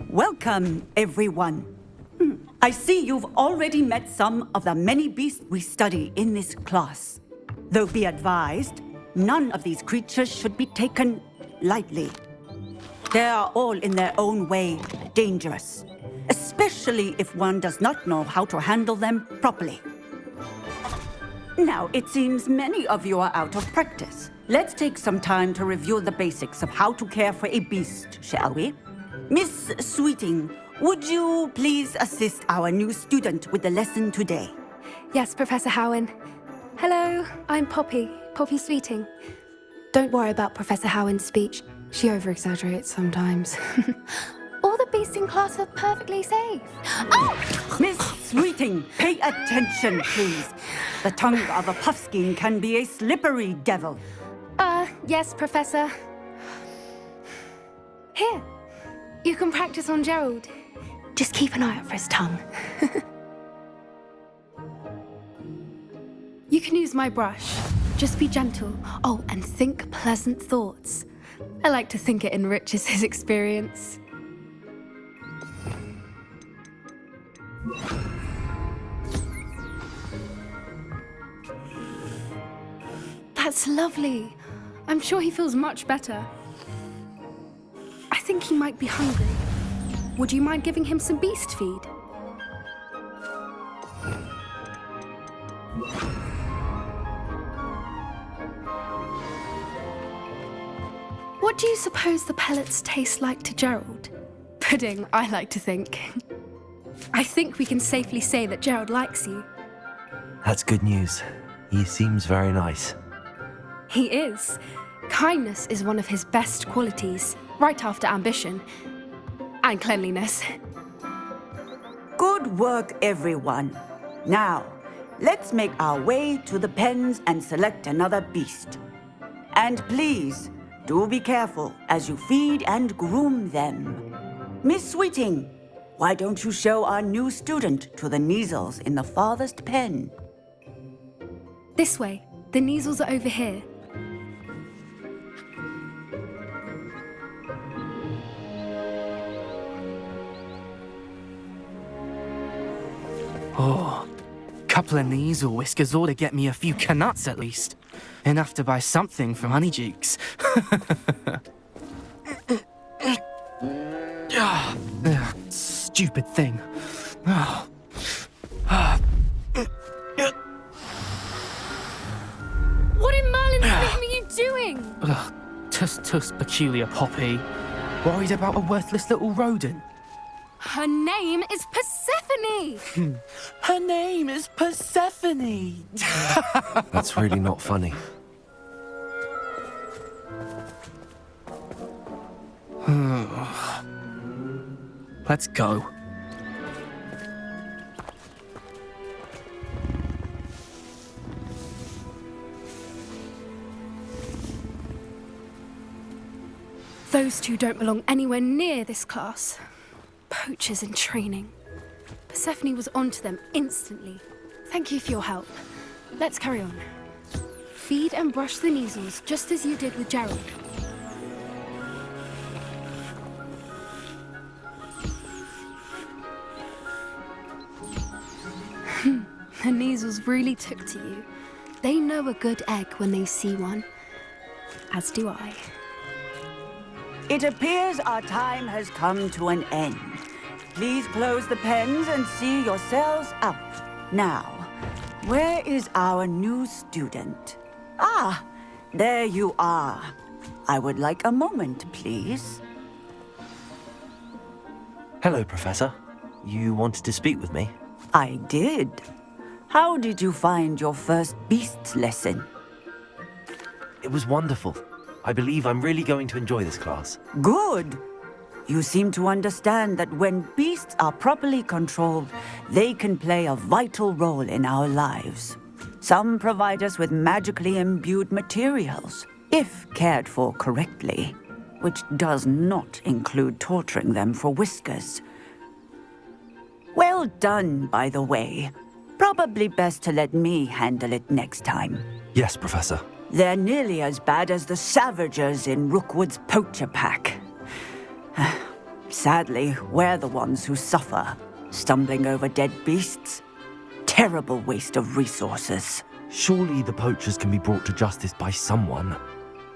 Welcome, everyone. I see you've already met some of the many beasts we study in this class. Though be advised, none of these creatures should be taken lightly. They are all in their own way dangerous, especially if one does not know how to handle them properly. Now, it seems many of you are out of practice. Let's take some time to review the basics of how to care for a beast, shall we? Miss Sweeting, would you please assist our new student with the lesson today? Yes, Professor Howen. Hello, I'm Poppy Sweeting. Don't worry about Professor Howen's speech. She over-exaggerates sometimes. All the beasts in class are perfectly safe. Oh! Miss Sweeting, pay attention, please. The tongue of a puffskein can be a slippery devil. Yes, Professor. Here, you can practice on Gerald. Just keep an eye out for his tongue. You can use my brush. Just be gentle. Oh, and think pleasant thoughts. I like to think it enriches his experience. That's lovely. I'm sure he feels much better. I think he might be hungry. Would you mind giving him some beast feed? What do you suppose the pellets taste like to Gerald? Pudding, I like to think. I think we can safely say that Gerald likes you. That's good news. He seems very nice. He is. Kindness is one of his best qualities, right after ambition. And cleanliness. Good work, everyone. Now, let's make our way to the pens and select another beast. And please, do be careful as you feed and groom them. Miss Sweeting, why don't you show our new student to the Neasels in the farthest pen? This way. The Neasels are over here. Oh, couple of Neasel whiskers ought to get me a few canuts at least. Enough to buy something from Honeydukes. Stupid thing. What in Merlin's name are you doing? Tuss, peculiar Poppy. Worried about a worthless little rodent. Her name is Persephone! Her name is Persephone! That's really not funny. Let's go. Those two don't belong anywhere near this class. Poachers in training. Persephone was onto them instantly. Thank you for your help. Let's carry on. Feed and brush the Neasels just as you did with Gerald. The Neasels really took to you. They know a good egg when they see one. As do I. It appears our time has come to an end. Please close the pens and see yourselves out. Now, where is our new student? Ah, there you are. I would like a moment, please. Hello, Professor. You wanted to speak with me? I did. How did you find your first beasts lesson? It was wonderful. I believe I'm really going to enjoy this class. Good. You seem to understand that when beasts are properly controlled, they can play a vital role in our lives. Some provide us with magically imbued materials, if cared for correctly, which does not include torturing them for whiskers. Well done, by the way. Probably best to let me handle it next time. Yes, Professor. They're nearly as bad as the Savagers in Rookwood's poacher pack. Sadly, we're the ones who suffer, stumbling over dead beasts. Terrible waste of resources. Surely the poachers can be brought to justice by someone.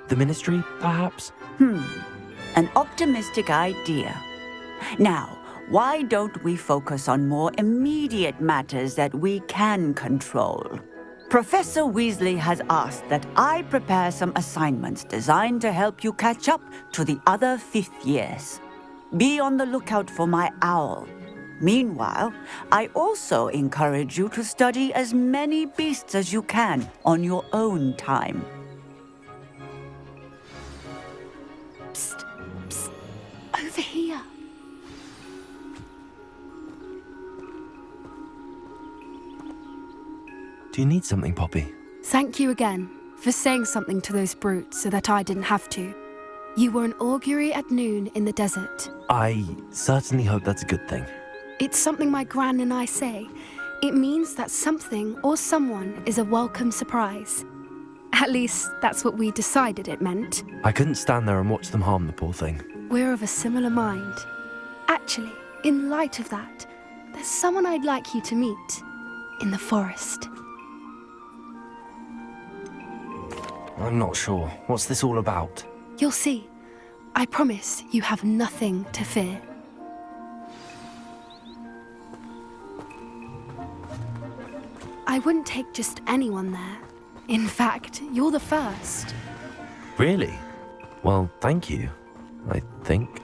The Ministry, perhaps? An optimistic idea. Now, why don't we focus on more immediate matters that we can control? Professor Weasley has asked that I prepare some assignments designed to help you catch up to the other fifth years. Be on the lookout for my owl. Meanwhile, I also encourage you to study as many beasts as you can on your own time. Psst, psst, over here. Do you need something, Poppy? Thank you again for saying something to those brutes so that I didn't have to. You were an augury at noon in the desert. I certainly hope that's a good thing. It's something my gran and I say. It means that something or someone is a welcome surprise. At least, that's what we decided it meant. I couldn't stand there and watch them harm the poor thing. We're of a similar mind. Actually, in light of that, there's someone I'd like you to meet in the forest. I'm not sure. What's this all about? You'll see. I promise you have nothing to fear. I wouldn't take just anyone there. In fact, you're the first. Really? Well, thank you, I think.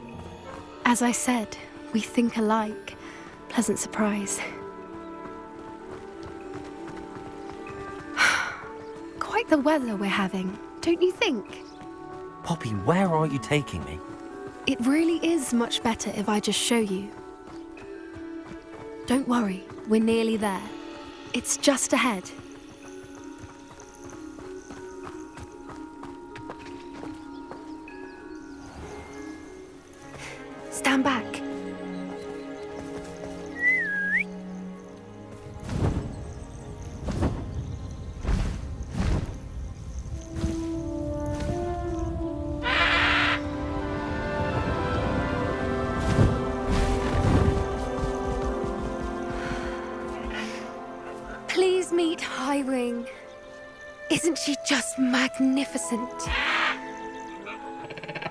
As I said, we think alike. Pleasant surprise. Quite the weather we're having, don't you think? Poppy, where are you taking me? It really is much better if I just show you. Don't worry, we're nearly there. It's just ahead. Stand back. Please meet Highwing. Isn't she just magnificent?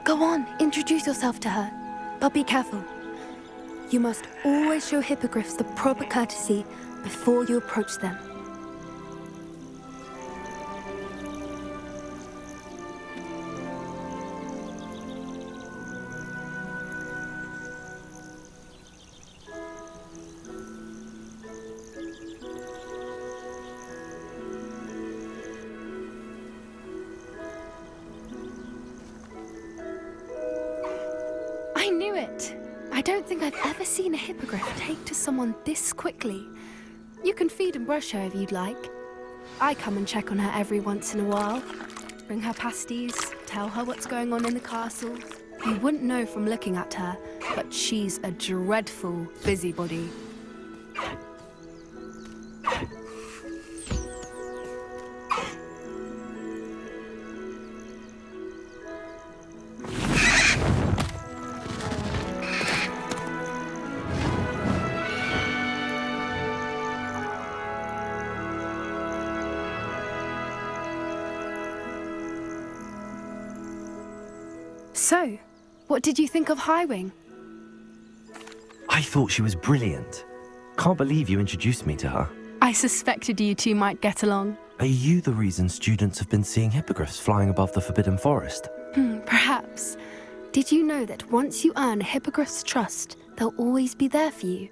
Go on, introduce yourself to her. But be careful. You must always show hippogriffs the proper courtesy before you approach them. I knew it! I don't think I've ever seen a hippogriff take to someone this quickly. You can feed and brush her if you'd like. I come and check on her every once in a while. Bring her pasties, tell her what's going on in the castle. You wouldn't know from looking at her, but she's a dreadful busybody. So, what did you think of Highwing? I thought she was brilliant. Can't believe you introduced me to her. I suspected you two might get along. Are you the reason students have been seeing hippogriffs flying above the Forbidden Forest? Perhaps. Did you know that once you earn a hippogriff's trust, they'll always be there for you?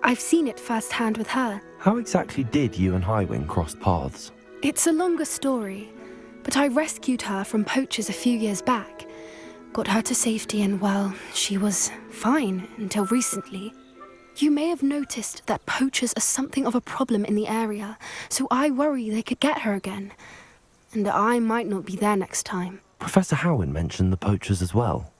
I've seen it firsthand with her. How exactly did you and Highwing cross paths? It's a longer story, but I rescued her from poachers a few years back. Got her to safety and, well, she was fine until recently. You may have noticed that poachers are something of a problem in the area, so I worry they could get her again. And I might not be there next time. Professor Howin mentioned the poachers as well.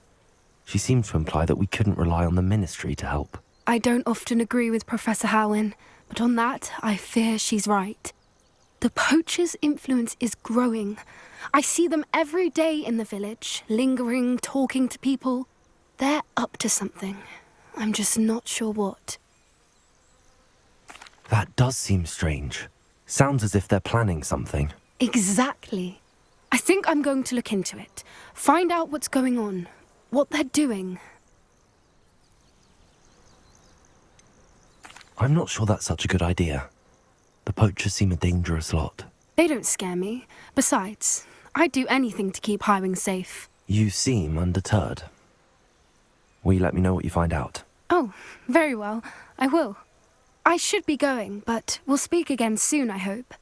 She seemed to imply that we couldn't rely on the Ministry to help. I don't often agree with Professor Howin, but on that, I fear she's right. The poachers' influence is growing. I see them every day in the village, lingering, talking to people. They're up to something. I'm just not sure what. That does seem strange. Sounds as if they're planning something. Exactly. I think I'm going to look into it. Find out what's going on. What they're doing. I'm not sure that's such a good idea. The poachers seem a dangerous lot. They don't scare me. Besides, I'd do anything to keep Highwing safe. You seem undeterred. Will you let me know what you find out? Oh, very well. I will. I should be going, but we'll speak again soon, I hope.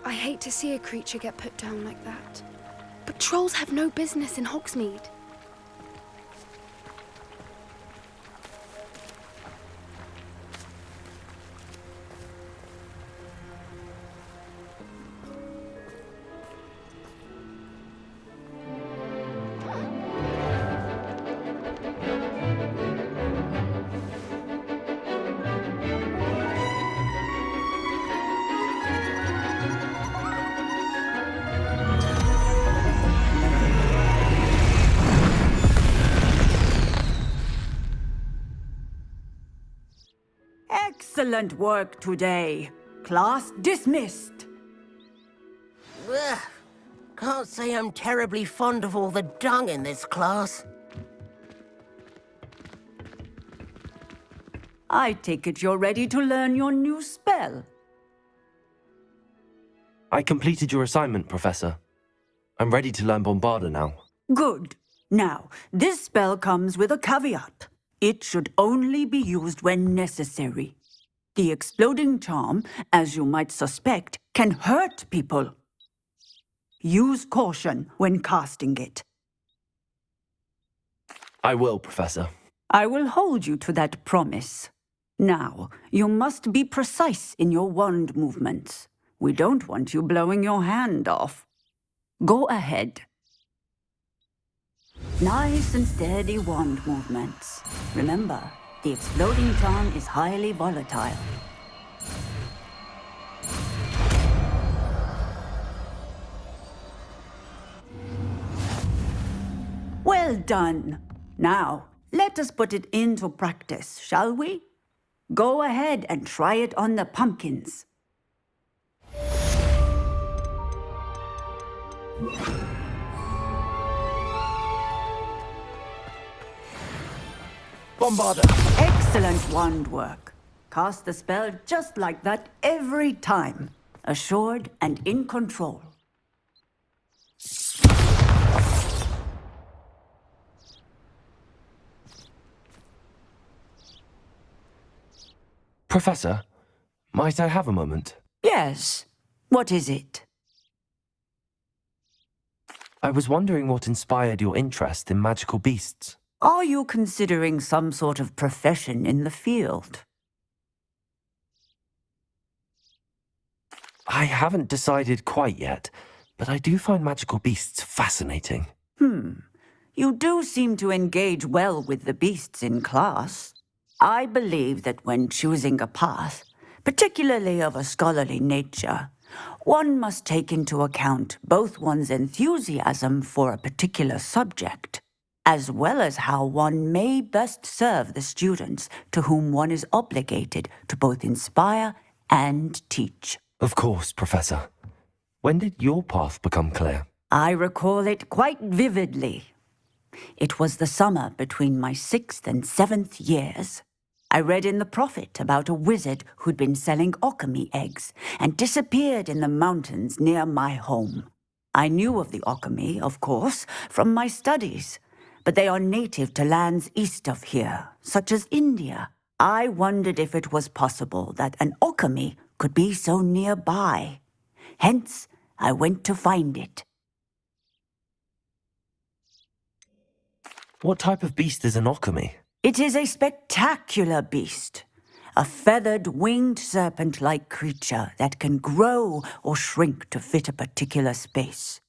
I hate to see a creature get put down like that. But trolls have no business in Hogsmeade. Excellent work today. Class dismissed. Ugh. Can't say I'm terribly fond of all the dung in this class. I take it you're ready to learn your new spell. I completed your assignment, Professor. I'm ready to learn Bombarda now. Good. Now, this spell comes with a caveat. It should only be used when necessary. The exploding charm, as you might suspect, can hurt people. Use caution when casting it. I will, Professor. I will hold you to that promise. Now, you must be precise in your wand movements. We don't want you blowing your hand off. Go ahead. Nice and steady wand movements. Remember, the exploding charm is highly volatile. Well done. Now, let us put it into practice, shall we? Go ahead and try it on the pumpkins. Bombarda! Excellent wand work. Cast the spell just like that every time. Assured and in control. Professor, might I have a moment? Yes. What is it? I was wondering what inspired your interest in magical beasts. Are you considering some sort of profession in the field? I haven't decided quite yet, but I do find magical beasts fascinating. You do seem to engage well with the beasts in class. I believe that when choosing a path, particularly of a scholarly nature, one must take into account both one's enthusiasm for a particular subject, as well as how one may best serve the students to whom one is obligated to both inspire and teach. Of course, Professor. When did your path become clear? I recall it quite vividly. It was the summer between my 6th and 7th years. I read in the Prophet about a wizard who'd been selling alchemy eggs and disappeared in the mountains near my home. I knew of the alchemy, of course, from my studies, but they are native to lands east of here, such as India. I wondered if it was possible that an alchemy could be so nearby. Hence, I went to find it. What type of beast is an alchemy? It is a spectacular beast. A feathered, winged serpent-like creature that can grow or shrink to fit a particular space.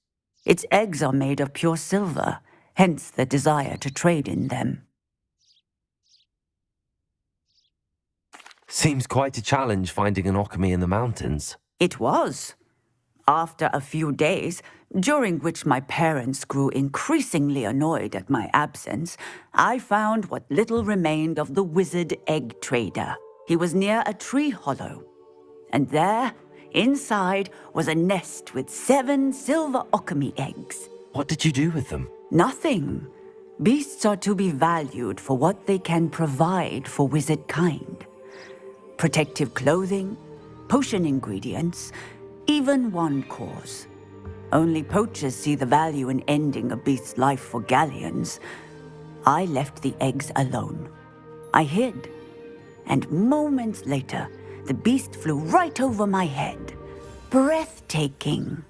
Its eggs are made of pure silver, hence the desire to trade in them. Seems quite a challenge finding an Occamy in the mountains. It was. After a few days, during which my parents grew increasingly annoyed at my absence, I found what little remained of the wizard egg trader. He was near a tree hollow, and there, inside, was a nest with 7 silver Occamy eggs. What did you do with them? Nothing. Beasts are to be valued for what they can provide for wizard kind. Protective clothing, potion ingredients, even wand cores. Only poachers see the value in ending a beast's life for galleons. I left the eggs alone. I hid, and moments later, the beast flew right over my head. Breathtaking.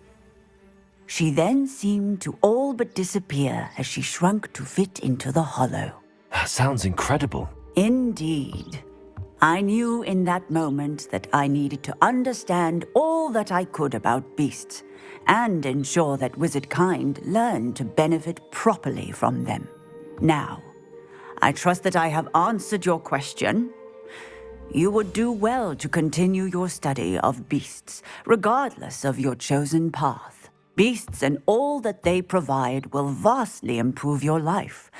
She then seemed to all but disappear as she shrunk to fit into the hollow. That sounds incredible. Indeed. I knew in that moment that I needed to understand all that I could about beasts and ensure that wizard kind learned to benefit properly from them. Now, I trust that I have answered your question. You would do well to continue your study of beasts, regardless of your chosen path. Beasts and all that they provide will vastly improve your life,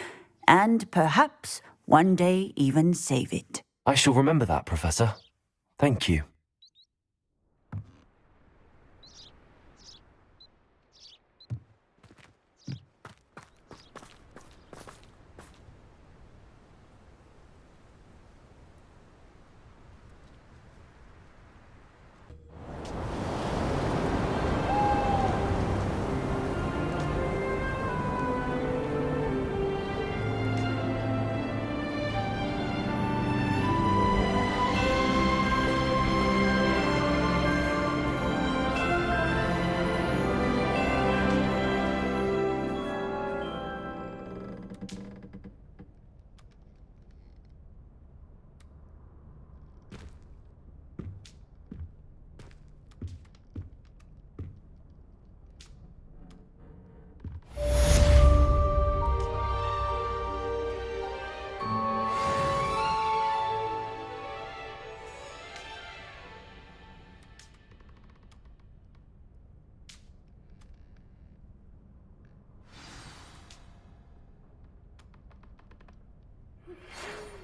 and perhaps one day even save it. I shall remember that, Professor. Thank you.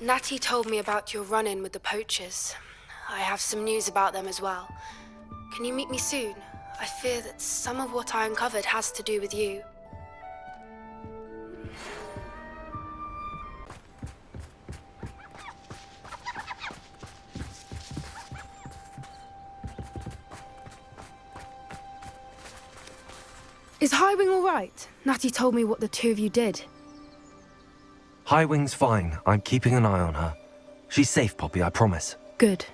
Natty told me about your run-in with the poachers. I have some news about them as well. Can you meet me soon? I fear that some of what I uncovered has to do with you. Is Highwing all right? Natty told me what the two of you did. Highwing's fine. I'm keeping an eye on her. She's safe, Poppy, I promise. Good.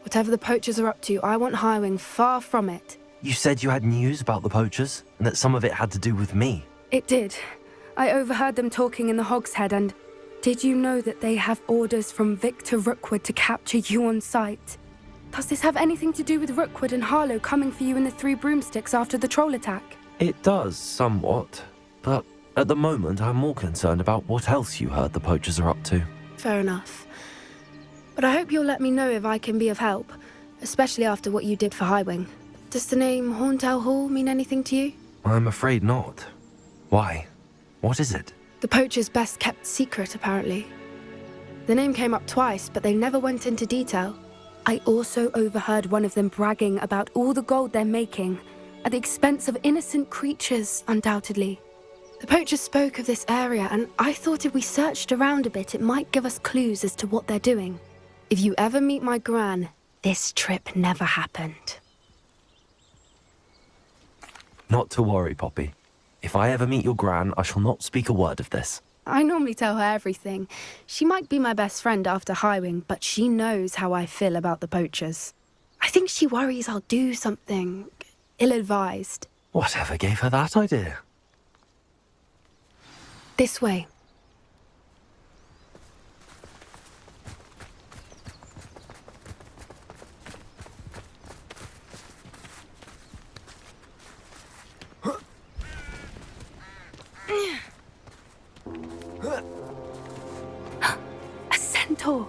Whatever the poachers are up to, I want Highwing far from it. You said you had news about the poachers, and that some of it had to do with me. It did. I overheard them talking in the Hogshead, and did you know that they have orders from Victor Rookwood to capture you on sight? Does this have anything to do with Rookwood and Harlow coming for you in the Three Broomsticks after the troll attack? It does, somewhat. But at the moment, I'm more concerned about what else you heard the poachers are up to. Fair enough. But I hope you'll let me know if I can be of help, especially after what you did for Highwing. Does the name Horntail Hall mean anything to you? I'm afraid not. Why? What is it? The poachers' best kept secret, apparently. The name came up twice, but they never went into detail. I also overheard one of them bragging about all the gold they're making, at the expense of innocent creatures, undoubtedly. The poachers spoke of this area, and I thought if we searched around a bit, it might give us clues as to what they're doing. If you ever meet my gran, this trip never happened. Not to worry, Poppy. If I ever meet your gran, I shall not speak a word of this. I normally tell her everything. She might be my best friend after Highwing, but she knows how I feel about the poachers. I think she worries I'll do something ill-advised. Whatever gave her that idea? This way. centaur.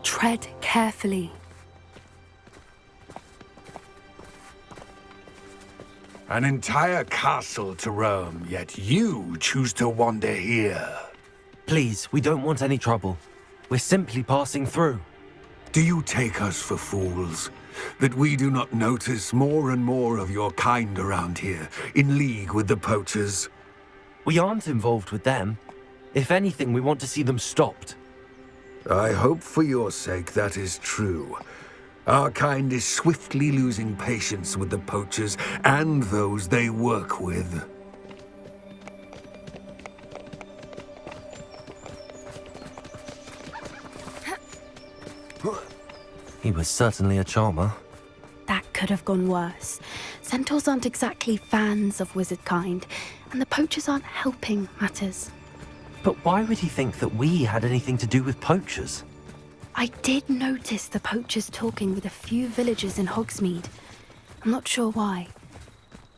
Tread carefully. An entire castle to roam, yet you choose to wander here. Please, we don't want any trouble. We're simply passing through. Do you take us for fools? That we do not notice more and more of your kind around here, in league with the poachers? We aren't involved with them. If anything, we want to see them stopped. I hope for your sake that is true. Our kind is swiftly losing patience with the poachers and those they work with. He was certainly a charmer. That could have gone worse. Centaurs aren't exactly fans of wizard kind, and the poachers aren't helping matters. But why would he think that we had anything to do with poachers? I did notice the poachers talking with a few villagers in Hogsmeade. I'm not sure why.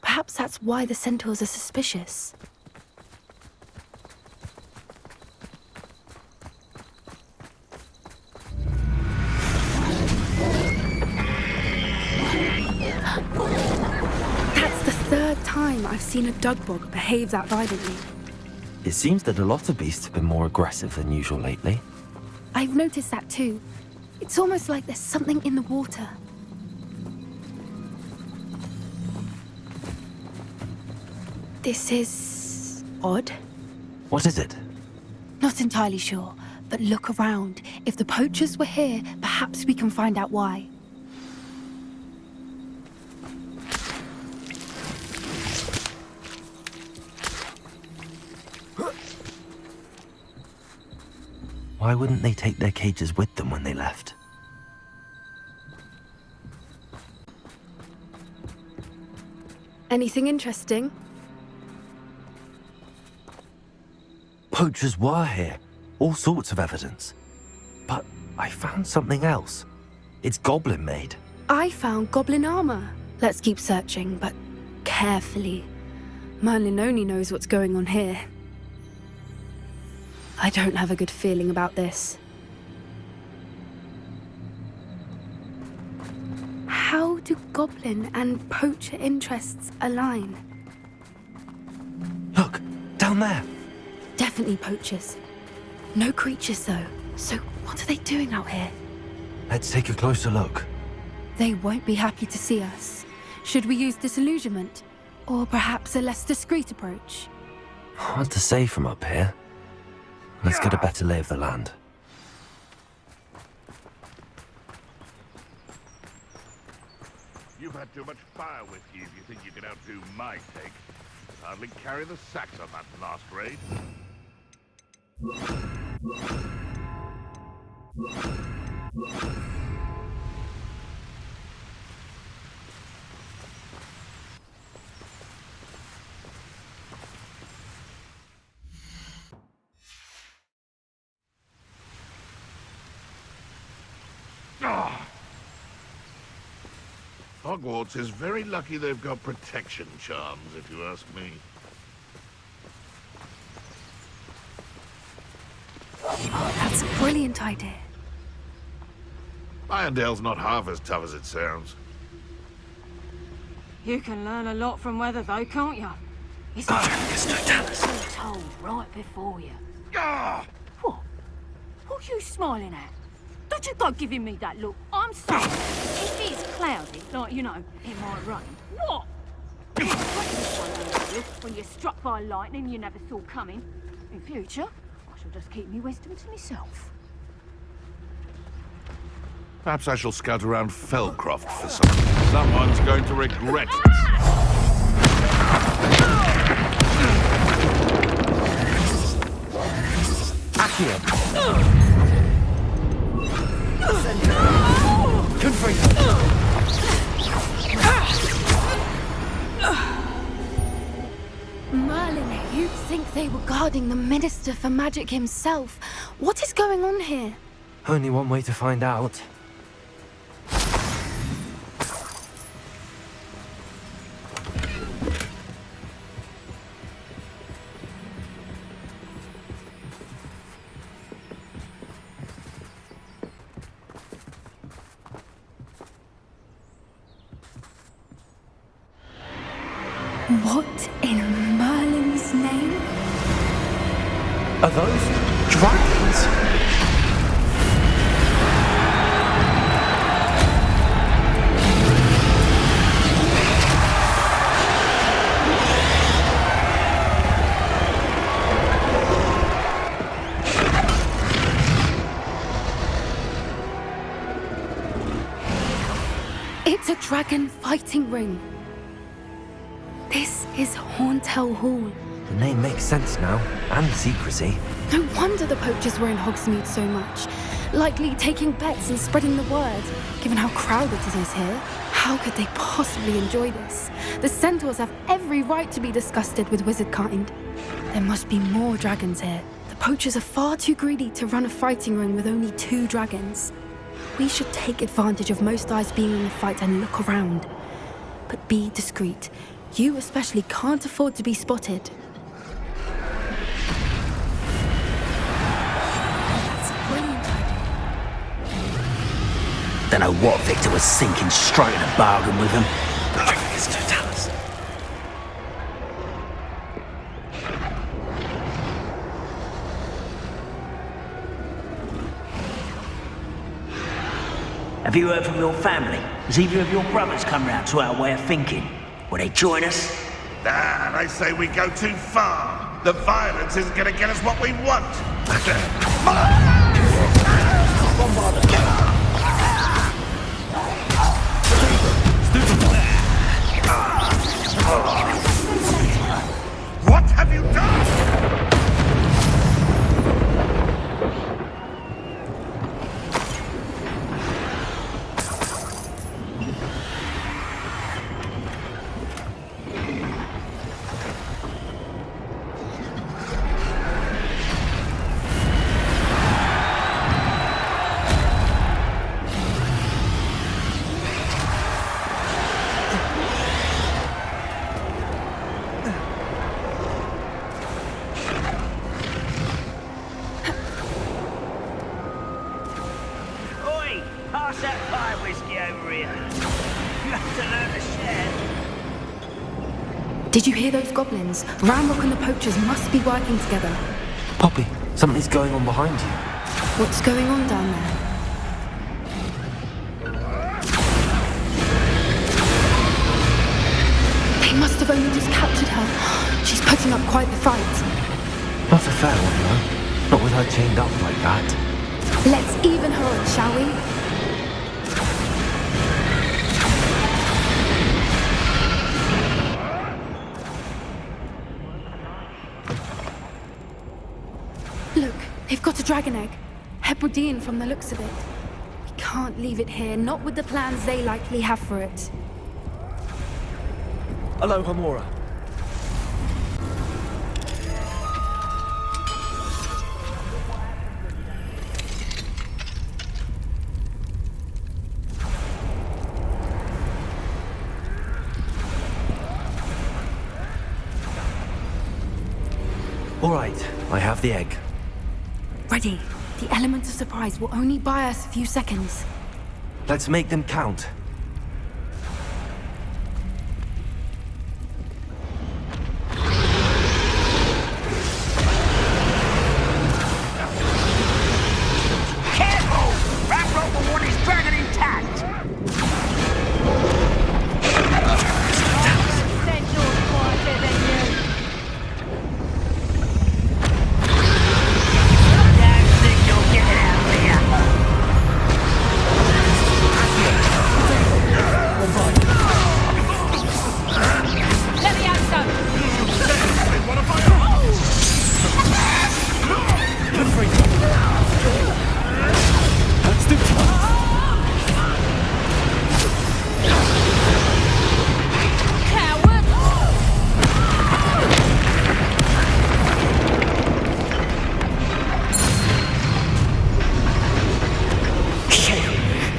Perhaps that's why the centaurs are suspicious. That's the third time I've seen a dugbog behave that violently. It seems that a lot of beasts have been more aggressive than usual lately. I've noticed that too. It's almost like there's something in the water. This is odd. What is it? Not entirely sure, but look around. If the poachers were here, perhaps we can find out why. Why wouldn't they take their cages with them when they left? Anything interesting? Poachers were here. All sorts of evidence. But I found something else. It's goblin made. I found goblin armor. Let's keep searching, but carefully. Merlin only knows what's going on here. I don't have a good feeling about this. How do goblin and poacher interests align? Look, down there. Definitely poachers. No creatures though. So what are they doing out here? Let's take a closer look. They won't be happy to see us. Should we use disillusionment? Or perhaps a less discreet approach? Hard to say from up here. Let's get a better lay of the land. You've had too much fire with you if you think you can outdo my take. Hardly carry the sacks on that last raid. Hogwarts is very lucky they've got protection charms, if you ask me. That's a brilliant idea. Irondale's not half as tough as it sounds. You can learn a lot from weather, though, can't you? It's told right before you. Ah! What? What are you smiling at? Don't you go giving me that look. I'm sorry. If it's cloudy, like, you know, it might rain. What? When you're struck by lightning you never saw coming. In future, I shall just keep me wisdom to myself. Perhaps I shall scout around Felcroft for something. Someone's going to regret it. Accio! Confringo! Merlin, you'd think they were guarding the Minister for Magic himself. What is going on here? Only one way to find out. What in Merlin's name? Are those dragons? It's a dragon fighting ring. This is Hauntel Hall. The name makes sense now, and the secrecy. No wonder the poachers were in Hogsmeade so much. Likely taking bets and spreading the word, given how crowded it is here. How could they possibly enjoy this? The centaurs have every right to be disgusted with wizard kind. There must be more dragons here. The poachers are far too greedy to run a fighting ring with only 2 dragons. We should take advantage of most eyes being in the fight and look around. But be discreet. You especially can't afford to be spotted. That's a brilliant idea. Don't know what Victor was sinking straight in a bargain with him. It's to tell us. Have you heard from your family? Has either of your brothers come round to our way of thinking? Will they join us? Nah, they say we go too far. The violence isn't gonna get us what we want. What have you done? Pass that pie whiskey over here. You have to learn to share. Did you hear those goblins? Ramrock and the poachers must be working together. Poppy, something's going on behind you. What's going on down there? They must have only just captured her. She's putting up quite the fight. Not a fair one, though. Not with her chained up like that. Let's even her on, shall we? Look, they've got a dragon egg. Hebridean from the looks of it. We can't leave it here, not with the plans they likely have for it. Hello, Hamora. All right, I have the egg. Ready. The element of surprise will only buy us a few seconds. Let's make them count. Careful! Ramrock will want his dragon intact! Centaur's quieter than you. Don't think you'll get it out of here! Levioso! Let's do it. Coward!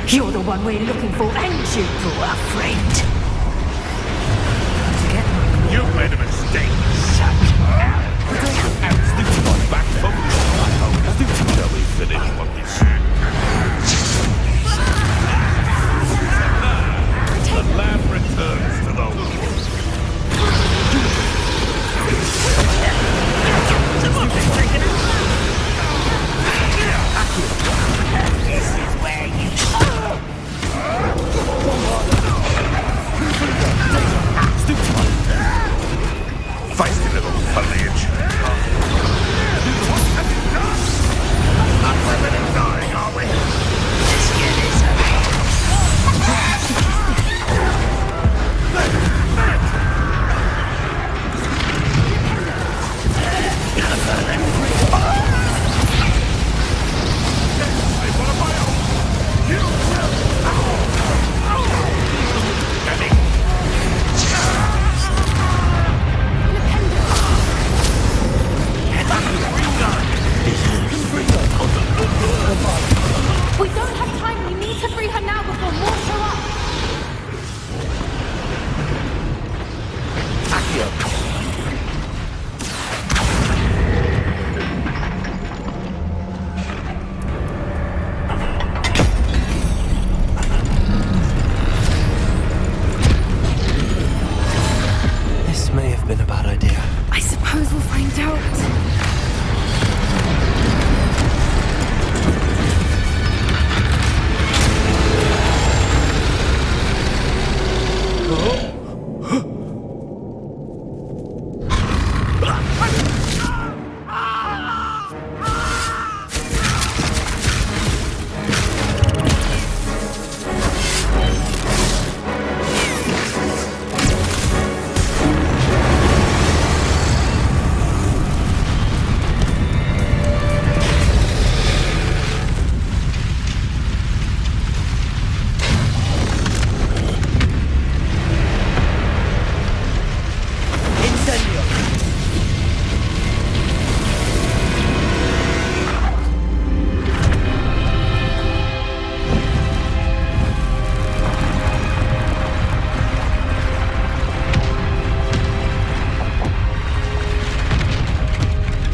You're the one we're looking for, and you, poor friend. You made a mistake. Back Shall we finish what we started? The land returns to the wolf. You doubt.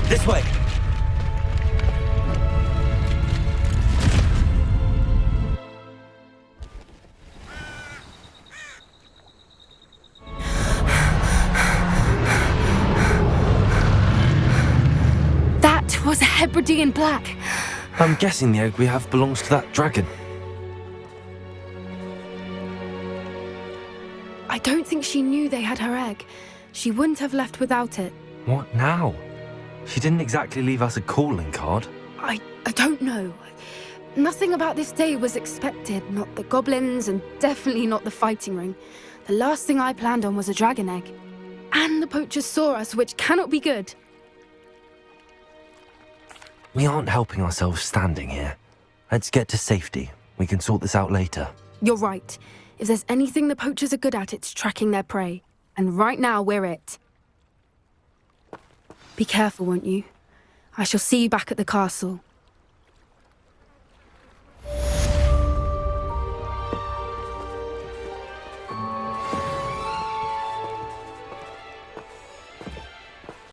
This way! That was a Hebridean black. I'm guessing the egg we have belongs to that dragon. I don't think she knew they had her egg. She wouldn't have left without it. What now? She didn't exactly leave us a calling card. I don't know. Nothing about this day was expected. Not the goblins, and definitely not the fighting ring. The last thing I planned on was a dragon egg. And the poachers saw us, which cannot be good. We aren't helping ourselves standing here. Let's get to safety. We can sort this out later. You're right. If there's anything the poachers are good at, it's tracking their prey. And right now, we're it. Be careful, won't you? I shall see you back at the castle.